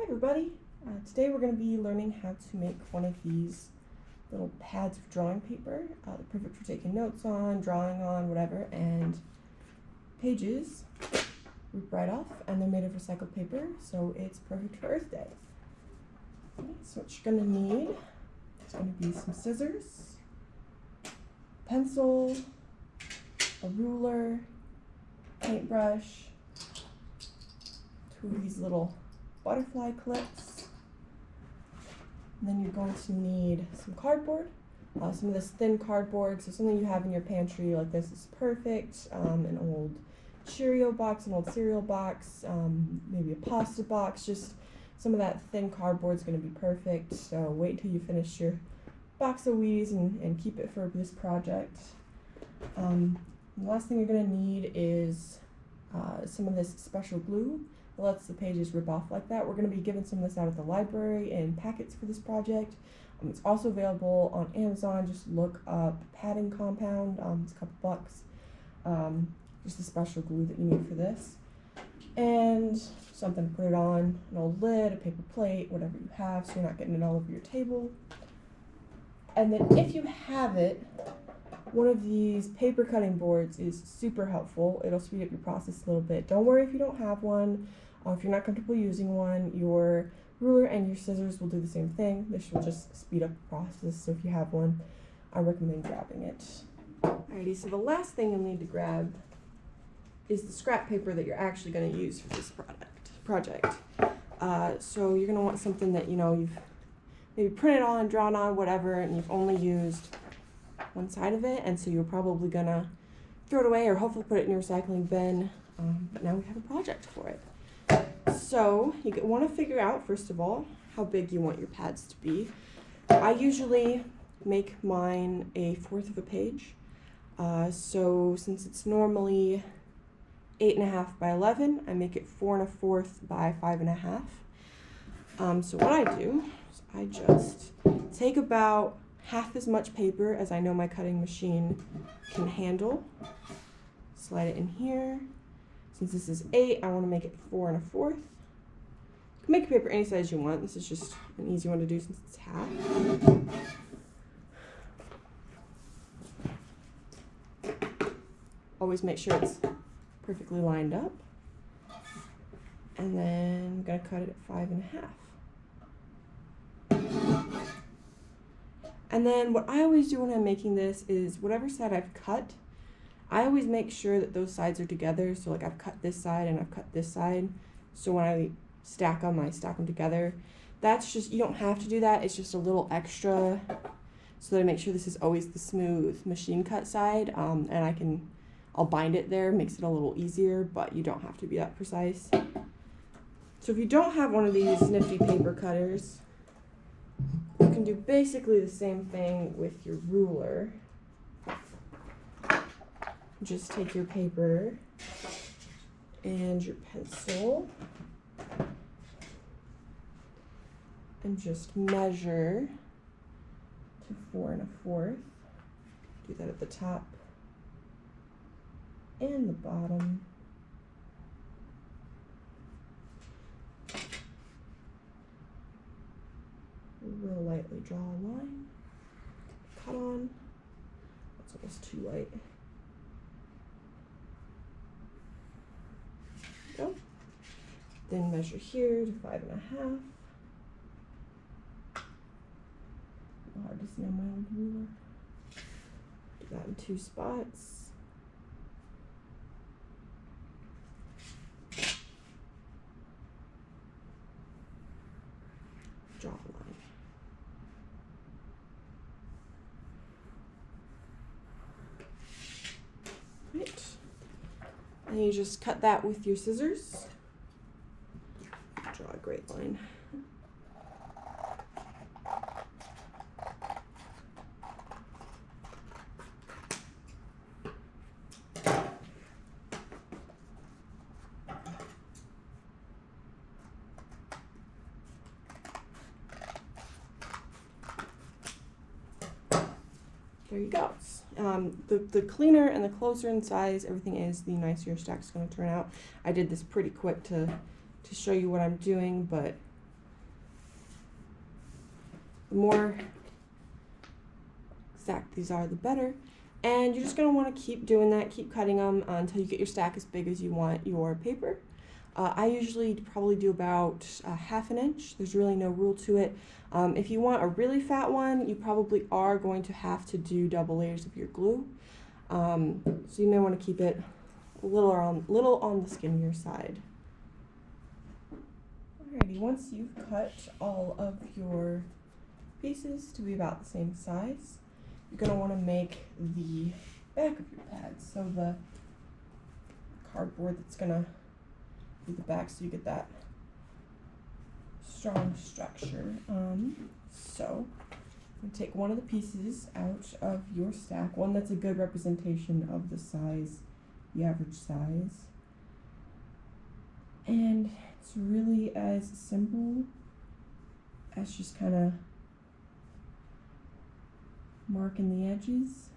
everybody. Today we're going to be learning how to make one of these little pads of drawing paper. They're perfect for taking notes on, drawing on, whatever, and pages rip right off, and they're made of recycled paper, so it's perfect for Earth Day. Okay, so what you're going to need is going to be some scissors, pencil, a ruler, paintbrush, two of these little butterfly clips, and then you're going to need some cardboard, some of this thin cardboard, so something you have in your pantry like this is perfect, an old Cheerio box, an old cereal box, maybe a pasta box, just some of that thin cardboard is going to be perfect, so wait till you finish your box of Wheaties and keep it for this project. The last thing you're going to need is some of this special glue that lets the pages rip off like that. We're going to be giving some of this out at the library in packets for this project. It's also available on Amazon. Just look up padding compound. It's a couple bucks. Just the special glue that you need for this. And something to put it on, an old lid, a paper plate, whatever you have, so you're not getting it all over your table. And then if you have it, one of these paper cutting boards is super helpful. It'll speed up your process a little bit. Don't worry if you don't have one. If you're not comfortable using one, your ruler and your scissors will do the same thing. This will just speed up the process, so if you have one, I recommend grabbing it. Alrighty, so the last thing you'll need to grab is the scrap paper that you're actually going to use for this project. So you're going to want something that you've maybe printed on, drawn on, whatever, and you've only used one side of it, and so you're probably going to throw it away or hopefully put it in your recycling bin, but now we have a project for it. So you want to figure out, first of all, how big you want your pads to be. I usually make mine 1/4 of a page, so since it's normally 8.5 by 11, I make it 4 1/4 by 5.5. So what I do is I just take about half as much paper as I know my cutting machine can handle, slide it in here. Since this is 8, I want to make it 4 1/4. You can make your paper any size you want. This is just an easy one to do since it's half. Always make sure it's perfectly lined up. And then I'm going to cut it at 5.5. And then what I always do when I'm making this is whatever side I've cut, I always make sure that those sides are together. So like I've cut this side and I've cut this side. So when I stack them, I stack them together. That's just, you don't have to do that. It's just a little extra so that I make sure this is always the smooth machine cut side. And I'll bind it there, makes it a little easier, but you don't have to be that precise. So if you don't have one of these nifty paper cutters, you can do basically the same thing with your ruler. Just take your paper and your pencil and just measure to 4 1/4. Do that at the top and the bottom. Real lightly draw a line, cut on. That's almost too light. Go. Then measure here to 5.5. Hard to see on my old ruler. Do that in 2 spots. Draw a line. Right. And you just cut that with your scissors. Draw a great line. There you go. The cleaner and the closer in size everything is, the nicer your stack's going to turn out. I did this pretty quick to show you what I'm doing, but The more exact these are, the better. And you're just going to want to keep doing that, keep cutting them until you get your stack as big as you want your paper. I usually probably do about 1/2 inch. There's really no rule to it. If you want a really fat one, you probably are going to have to do double layers of your glue. So you may want to keep it a little on the skinnier side. Alrighty, once you've cut all of your pieces to be about the same size, you're going to want to make the back of your pad. So the cardboard that's going to be the back, so you get that strong structure. So you take one of the pieces out of your stack, one that's a good representation of the size, the average size. And it's really as simple as just kind of marking the edges.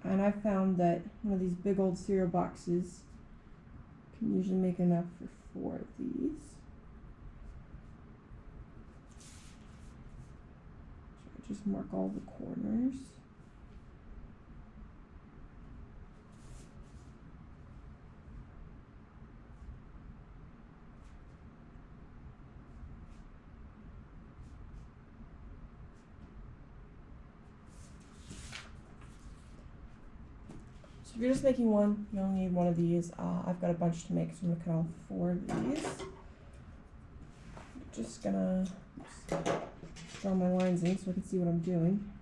And I found that one of these big old cereal boxes can usually make enough for 4 of these. So I just mark all the corners. So if you're just making one, you only need one of these. I've got a bunch to make, so I'm going to cut off 4 of these. I'm just going to draw my lines in so I can see what I'm doing.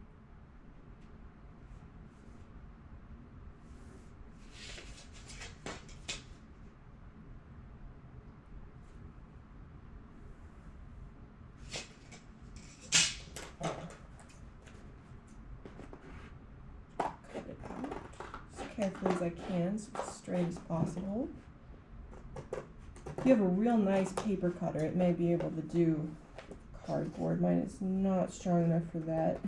Carefully as I can, so it's straight as possible. If you have a real nice paper cutter, it may be able to do cardboard. Mine is not strong enough for that.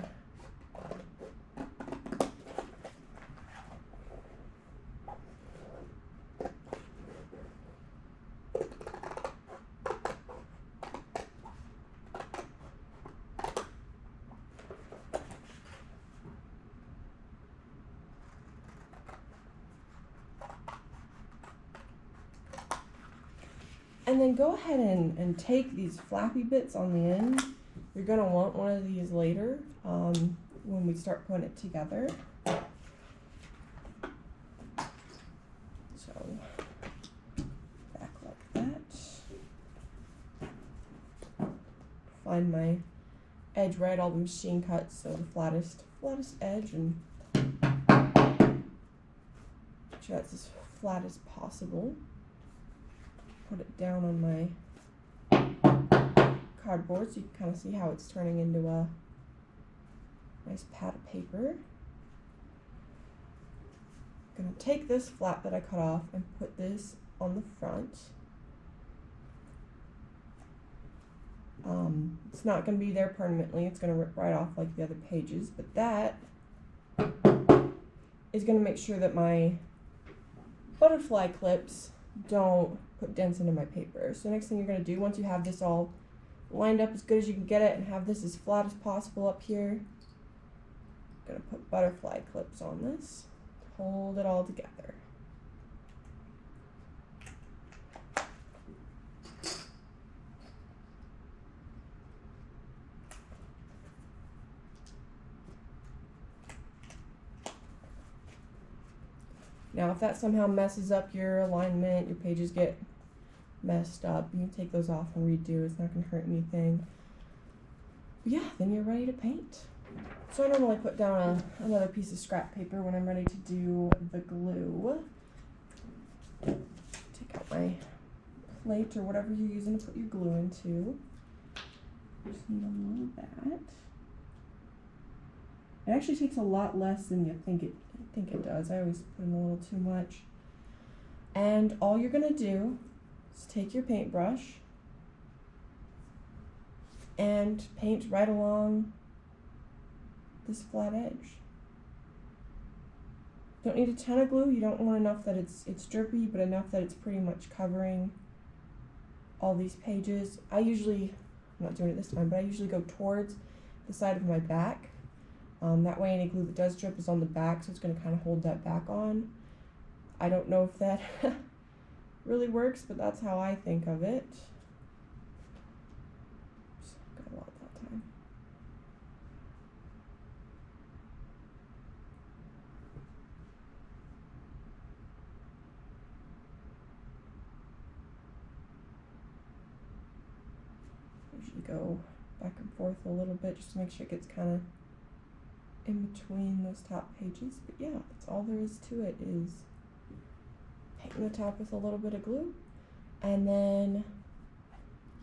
And then go ahead and take these flappy bits on the end. You're going to want one of these later when we start putting it together. So back like that. Find my edge right, all the machine cuts, so the flattest edge, and make sure that's as flat as possible. Put it down on my cardboard so you can kind of see how it's turning into a nice pad of paper. I'm going to take this flap that I cut off and put this on the front. It's not going to be there permanently, it's going to rip right off like the other pages, but that is going to make sure that my butterfly clips don't put dents into my paper. So next thing you're going to do, once you have this all lined up as good as you can get it and have this as flat as possible up here, I'm going to put butterfly clips on this to hold it all together. Now, if that somehow messes up your alignment, your pages get messed up, you can take those off and redo. It's not going to hurt anything. But yeah, then you're ready to paint. So I normally put down another piece of scrap paper when I'm ready to do the glue. Take out my plate or whatever you're using to put your glue into. Just need a little of that. It actually takes a lot less than you think it does. I always put in a little too much. And all you're going to do is take your paintbrush and paint right along this flat edge. Don't need a ton of glue. You don't want enough that it's drippy, but enough that it's pretty much covering all these pages. I usually I'm not doing it this time, but I usually go towards the side of my back. That way any glue that does drip is on the back, so it's going to kind of hold that back on. I don't know if that really works, but that's how I think of it. Oops, got a lot that time. Usually go back and forth a little bit just to make sure it gets kind of in between those top pages. But yeah, that's all there is to it, is painting the top with a little bit of glue, and then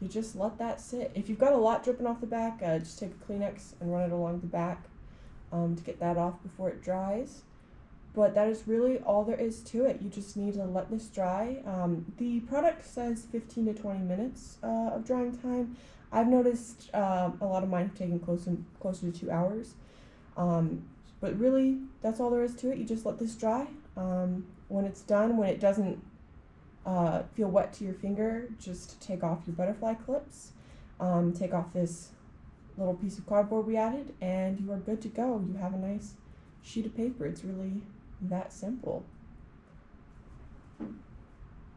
you just let that sit. If you've got a lot dripping off the back, just take a Kleenex and run it along the back to get that off before it dries. But that is really all there is to it. You just need to let this dry. The product says 15 to 20 minutes of drying time. I've noticed a lot of mine have taken closer to 2 hours. But really, that's all there is to it. You just let this dry. When it's done, when it doesn't feel wet to your finger, just take off your butterfly clips, take off this little piece of cardboard we added, and you are good to go. You have a nice sheet of paper. It's really that simple.